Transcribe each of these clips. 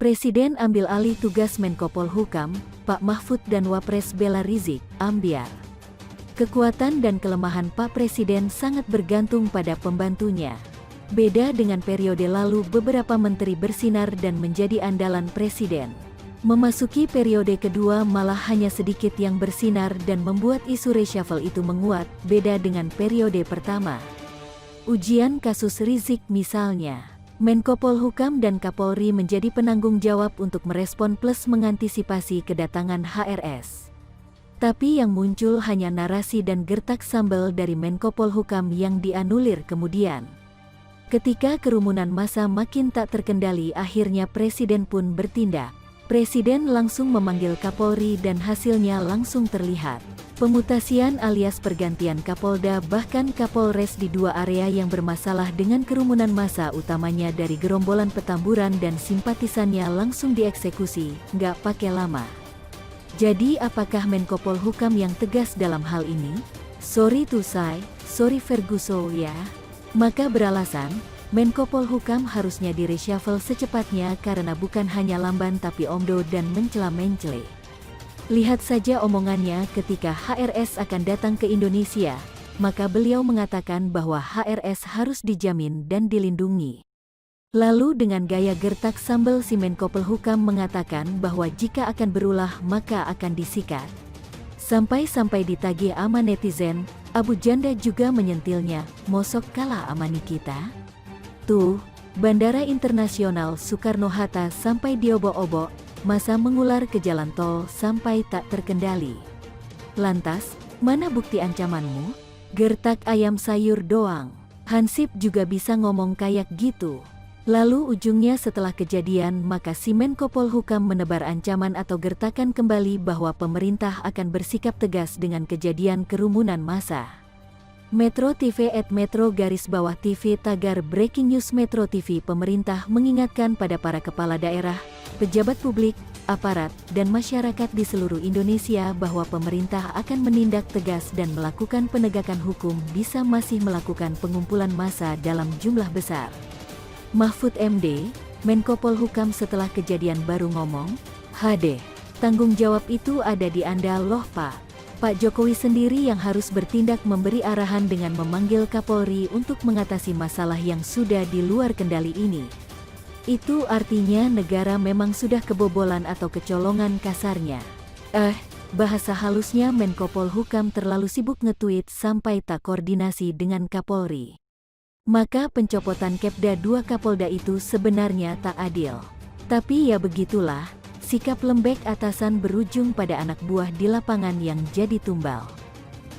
Presiden ambil alih tugas Menko Polhukam, Pak Mahfud dan Wapres bela Rizik, ambiar. Kekuatan dan kelemahan Pak Presiden sangat bergantung pada pembantunya. Beda dengan periode lalu, beberapa menteri bersinar dan menjadi andalan Presiden. Memasuki periode kedua malah hanya sedikit yang bersinar dan membuat isu reshuffle itu menguat, beda dengan periode pertama. Ujian kasus Rizik misalnya. Menko Polhukam dan Kapolri menjadi penanggung jawab untuk merespon plus mengantisipasi kedatangan HRS. Tapi yang muncul hanya narasi dan gertak sambal dari Menko Polhukam yang dianulir kemudian. Ketika kerumunan massa makin tak terkendali, akhirnya Presiden pun bertindak. Presiden langsung memanggil Kapolri dan hasilnya langsung terlihat. Pemutasian alias pergantian Kapolda bahkan Kapolres di dua area yang bermasalah dengan kerumunan massa, utamanya dari gerombolan Petamburan dan simpatisannya, langsung dieksekusi, nggak pakai lama. Jadi apakah Menko Polhukam yang tegas dalam hal ini? Sorry to say, sorry Ferguson ya. Maka beralasan, Menko Polhukam harusnya di-reshuffle secepatnya karena bukan hanya lamban tapi omdo dan mencela-mencele. Lihat saja omongannya ketika HRS akan datang ke Indonesia, maka beliau mengatakan bahwa HRS harus dijamin dan dilindungi. Lalu dengan gaya gertak sambal si Menko Polhukam mengatakan bahwa jika akan berulah maka akan disikat. Sampai-sampai ditagih ama netizen, Abu Janda juga menyentilnya, mosok kalah amani kita? Tuh, Bandara Internasional Soekarno-Hatta sampai diobok-obok, massa mengular ke jalan tol sampai tak terkendali. Lantas, mana bukti ancamanmu? Gertak ayam sayur doang. Hansip juga bisa ngomong kayak gitu. Lalu ujungnya setelah kejadian maka si Menko Polhukam menebar ancaman atau gertakan kembali bahwa pemerintah akan bersikap tegas dengan kejadian kerumunan massa. Metro TV @metro_TV tagar Breaking News Metro TV. Pemerintah mengingatkan pada para kepala daerah, pejabat publik, aparat, dan masyarakat di seluruh Indonesia bahwa pemerintah akan menindak tegas dan melakukan penegakan hukum bisa masih melakukan pengumpulan massa dalam jumlah besar. Mahfud MD, Menko Polhukam setelah kejadian baru ngomong, "HD, tanggung jawab itu ada di Anda loh Pak. Pak Jokowi sendiri yang harus bertindak, memberi arahan dengan memanggil Kapolri untuk mengatasi masalah yang sudah di luar kendali ini. Itu artinya negara memang sudah kebobolan atau kecolongan kasarnya." Bahasa halusnya Menko Polhukam terlalu sibuk nge-tweet sampai tak koordinasi dengan Kapolri. Maka pencopotan Kepda 2 Kapolda itu sebenarnya tak adil. Tapi ya begitulah. Sikap lembek atasan berujung pada anak buah di lapangan yang jadi tumbal.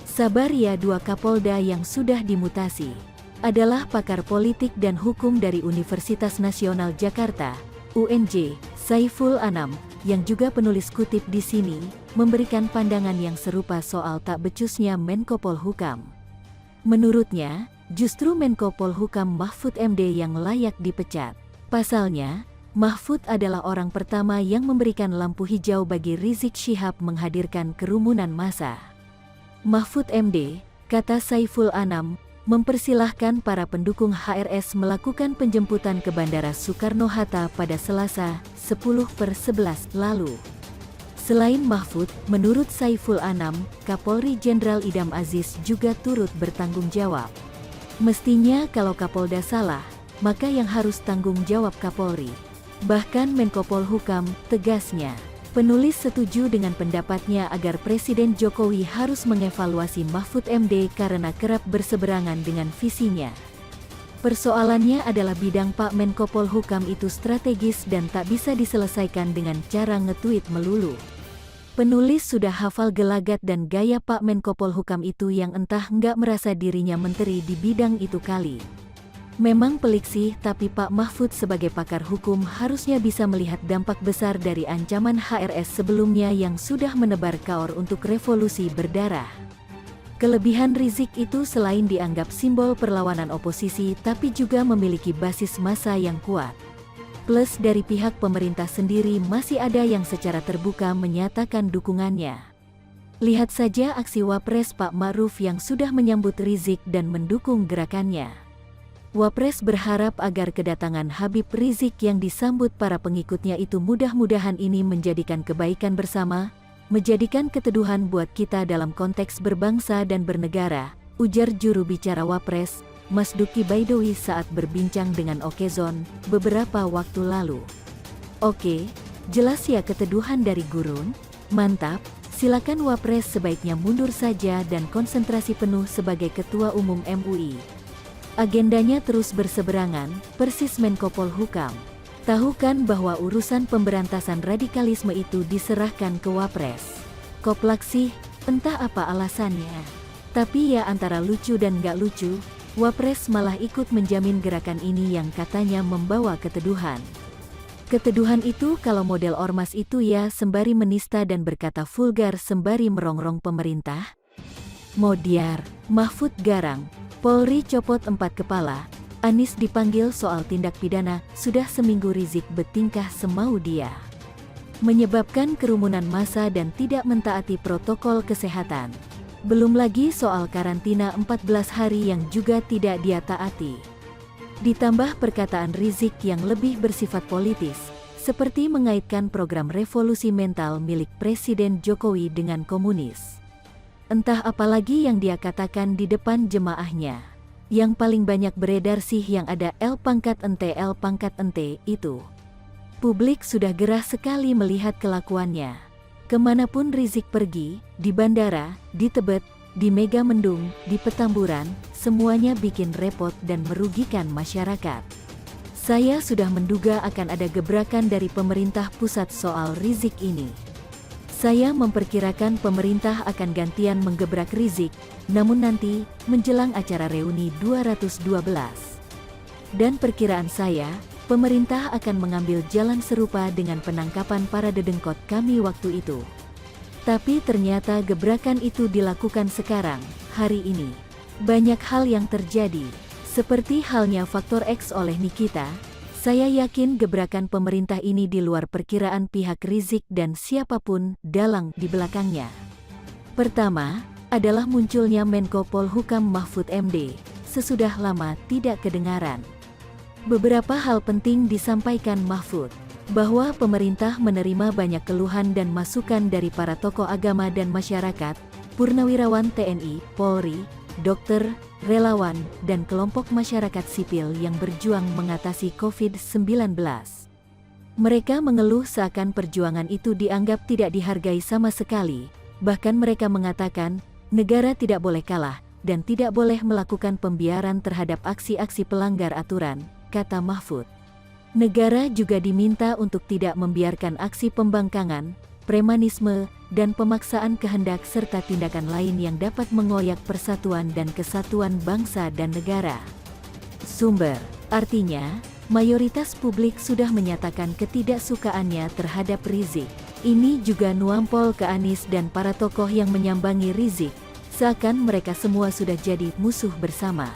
Sabar ya 2 Kapolda yang sudah dimutasi. Adalah pakar politik dan hukum dari Universitas Nasional Jakarta, UNJ, Saiful Anam, yang juga penulis kutip di sini, memberikan pandangan yang serupa soal tak becusnya Menko Polhukam. Menurutnya, justru Menko Polhukam Mahfud MD yang layak dipecat. Pasalnya, Mahfud adalah orang pertama yang memberikan lampu hijau bagi Rizik Syihab menghadirkan kerumunan massa. Mahfud MD, kata Saiful Anam, mempersilahkan para pendukung HRS melakukan penjemputan ke Bandara Soekarno-Hatta pada Selasa, 10/11 lalu. Selain Mahfud, menurut Saiful Anam, Kapolri Jenderal Idam Aziz juga turut bertanggung jawab. Mestinya kalau Kapolda salah, maka yang harus tanggung jawab Kapolri. Bahkan Menko Polhukam, tegasnya, penulis setuju dengan pendapatnya agar Presiden Jokowi harus mengevaluasi Mahfud MD karena kerap berseberangan dengan visinya. Persoalannya adalah bidang Pak Menko Polhukam itu strategis dan tak bisa diselesaikan dengan cara nge-tweet melulu. Penulis sudah hafal gelagat dan gaya Pak Menko Polhukam itu yang entah nggak merasa dirinya menteri di bidang itu kali. Memang pelik sih, tapi Pak Mahfud sebagai pakar hukum harusnya bisa melihat dampak besar dari ancaman HRS sebelumnya yang sudah menebar kaor untuk revolusi berdarah. Kelebihan Rizik itu selain dianggap simbol perlawanan oposisi tapi juga memiliki basis massa yang kuat. Plus dari pihak pemerintah sendiri masih ada yang secara terbuka menyatakan dukungannya. Lihat saja aksi Wapres Pak Ma'ruf yang sudah menyambut Rizik dan mendukung gerakannya. Wapres berharap agar kedatangan Habib Rizik yang disambut para pengikutnya itu mudah-mudahan ini menjadikan kebaikan bersama, menjadikan keteduhan buat kita dalam konteks berbangsa dan bernegara, ujar juru bicara Wapres, Mas Duki Baidowi saat berbincang dengan Okezon beberapa waktu lalu. Oke, jelas ya keteduhan dari gurun? Mantap, silakan Wapres sebaiknya mundur saja dan konsentrasi penuh sebagai Ketua Umum MUI. Agendanya terus berseberangan, persis Menko Polhukam. Tahu kan bahwa urusan pemberantasan radikalisme itu diserahkan ke Wapres. Koplak sih, entah apa alasannya. Tapi ya antara lucu dan gak lucu, Wapres malah ikut menjamin gerakan ini yang katanya membawa keteduhan. Keteduhan itu kalau model ormas itu ya sembari menista dan berkata vulgar sembari merongrong pemerintah. Modiar, Mahfud garang, Polri copot 4 kepala, Anies dipanggil soal tindak pidana, sudah seminggu Rizik bertingkah semau dia. Menyebabkan kerumunan massa dan tidak mentaati protokol kesehatan. Belum lagi soal karantina 14 hari yang juga tidak dia taati. Ditambah perkataan Rizik yang lebih bersifat politis, seperti mengaitkan program revolusi mental milik Presiden Jokowi dengan komunis. Entah apalagi yang dia katakan di depan jemaahnya. Yang paling banyak beredar sih yang ada L pangkat ente itu. Publik sudah gerah sekali melihat kelakuannya. Kemanapun Rizik pergi, di bandara, di Tebet, di Megamendung, di Petamburan, semuanya bikin repot dan merugikan masyarakat. Saya sudah menduga akan ada gebrakan dari pemerintah pusat soal Rizik ini. Saya memperkirakan pemerintah akan gantian menggebrak Rizik, namun nanti, menjelang acara reuni 212. Dan perkiraan saya, pemerintah akan mengambil jalan serupa dengan penangkapan para dedengkot kami waktu itu. Tapi ternyata gebrakan itu dilakukan sekarang, hari ini. Banyak hal yang terjadi, seperti halnya faktor X oleh Nikita. Saya yakin gebrakan pemerintah ini di luar perkiraan pihak Rizik dan siapapun dalang di belakangnya. Pertama, adalah munculnya Menko Polhukam Mahfud MD, sesudah lama tidak kedengaran. Beberapa hal penting disampaikan Mahfud, bahwa pemerintah menerima banyak keluhan dan masukan dari para tokoh agama dan masyarakat, purnawirawan TNI, Polri, dokter, relawan, dan kelompok masyarakat sipil yang berjuang mengatasi COVID-19. Mereka mengeluh seakan perjuangan itu dianggap tidak dihargai sama sekali, bahkan mereka mengatakan, negara tidak boleh kalah, dan tidak boleh melakukan pembiaran terhadap aksi-aksi pelanggar aturan, kata Mahfud. Negara juga diminta untuk tidak membiarkan aksi pembangkangan, premanisme, dan pemaksaan kehendak serta tindakan lain yang dapat mengoyak persatuan dan kesatuan bangsa dan negara. Sumber, artinya, mayoritas publik sudah menyatakan ketidaksukaannya terhadap Rizik. Ini juga nuampol ke Anies dan para tokoh yang menyambangi Rizik, seakan mereka semua sudah jadi musuh bersama.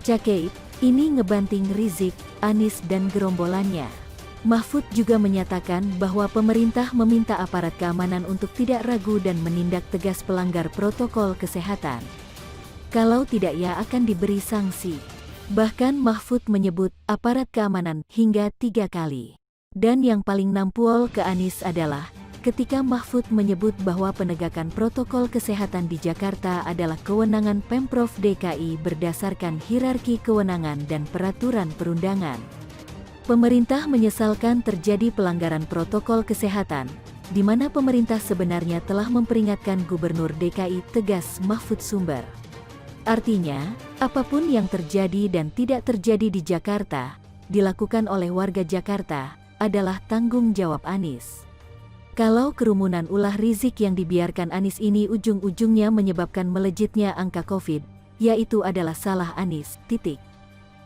Cakep, ini ngebanting Rizik, Anies dan gerombolannya. Mahfud juga menyatakan bahwa pemerintah meminta aparat keamanan untuk tidak ragu dan menindak tegas pelanggar protokol kesehatan. Kalau tidak ya akan diberi sanksi. Bahkan Mahfud menyebut aparat keamanan hingga 3 kali. Dan yang paling nampol ke Anies adalah ketika Mahfud menyebut bahwa penegakan protokol kesehatan di Jakarta adalah kewenangan Pemprov DKI berdasarkan hierarki kewenangan dan peraturan perundangan. Pemerintah menyesalkan terjadi pelanggaran protokol kesehatan, di mana pemerintah sebenarnya telah memperingatkan Gubernur DKI, tegas Mahfud sumber. Artinya, apapun yang terjadi dan tidak terjadi di Jakarta, dilakukan oleh warga Jakarta, adalah tanggung jawab Anies. Kalau kerumunan ulah Rizik yang dibiarkan Anies ini ujung-ujungnya menyebabkan melejitnya angka COVID, yaitu adalah salah Anies, titik.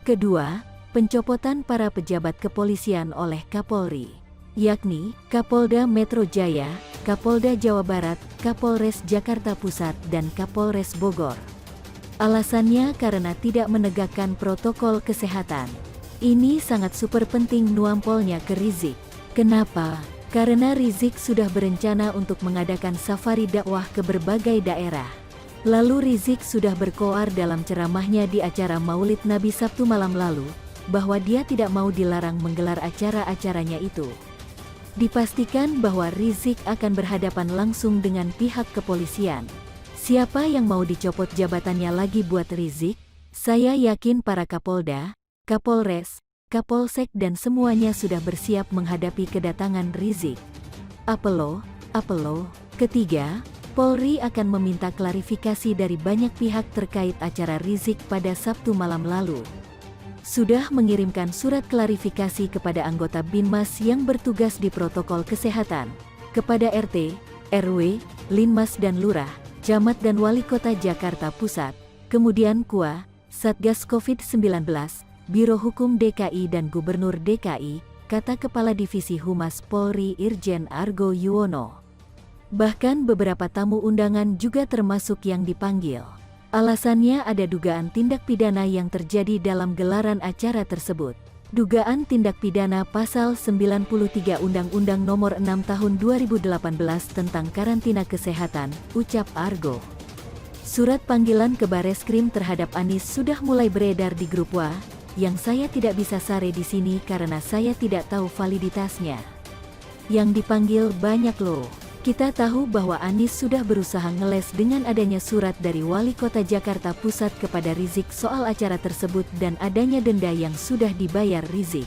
Kedua, pencopotan para pejabat kepolisian oleh Kapolri, yakni Kapolda Metro Jaya, Kapolda Jawa Barat, Kapolres Jakarta Pusat, dan Kapolres Bogor. Alasannya karena tidak menegakkan protokol kesehatan. Ini sangat super penting nuampolnya ke Rizik. Kenapa? Karena Rizik sudah berencana untuk mengadakan safari dakwah ke berbagai daerah. Lalu Rizik sudah berkoar dalam ceramahnya di acara Maulid Nabi Sabtu malam lalu, bahwa dia tidak mau dilarang menggelar acara-acaranya itu. Dipastikan bahwa Rizik akan berhadapan langsung dengan pihak kepolisian. Siapa yang mau dicopot jabatannya lagi buat Rizik? Saya yakin para Kapolda, Kapolres, Kapolsek dan semuanya sudah bersiap menghadapi kedatangan Rizik. Apelo. Ketiga, Polri akan meminta klarifikasi dari banyak pihak terkait acara Rizik pada Sabtu malam lalu. Sudah mengirimkan surat klarifikasi kepada anggota Binmas yang bertugas di protokol kesehatan, kepada RT, RW, Linmas dan Lurah, Camat dan Wali Kota Jakarta Pusat, kemudian KUA, Satgas COVID-19, Biro Hukum DKI dan Gubernur DKI, kata Kepala Divisi Humas Polri Irjen Argo Yuwono. Bahkan beberapa tamu undangan juga termasuk yang dipanggil. Alasannya ada dugaan tindak pidana yang terjadi dalam gelaran acara tersebut. Dugaan tindak pidana pasal 93 Undang-Undang Nomor 6 Tahun 2018 tentang karantina kesehatan, ucap Argo. Surat panggilan ke Bareskrim terhadap Anies sudah mulai beredar di grup WA, yang saya tidak bisa sare di sini karena saya tidak tahu validitasnya. Yang dipanggil banyak loh. Kita tahu bahwa Anies sudah berusaha ngeles dengan adanya surat dari Wali Kota Jakarta Pusat kepada Rizik soal acara tersebut dan adanya denda yang sudah dibayar Rizik.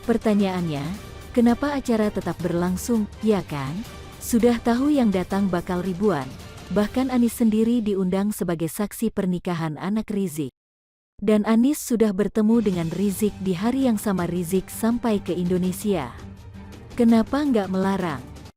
Pertanyaannya, kenapa acara tetap berlangsung, ya kan? Sudah tahu yang datang bakal ribuan. Bahkan Anies sendiri diundang sebagai saksi pernikahan anak Rizik. Dan Anies sudah bertemu dengan Rizik di hari yang sama Rizik sampai ke Indonesia. Kenapa nggak melarang?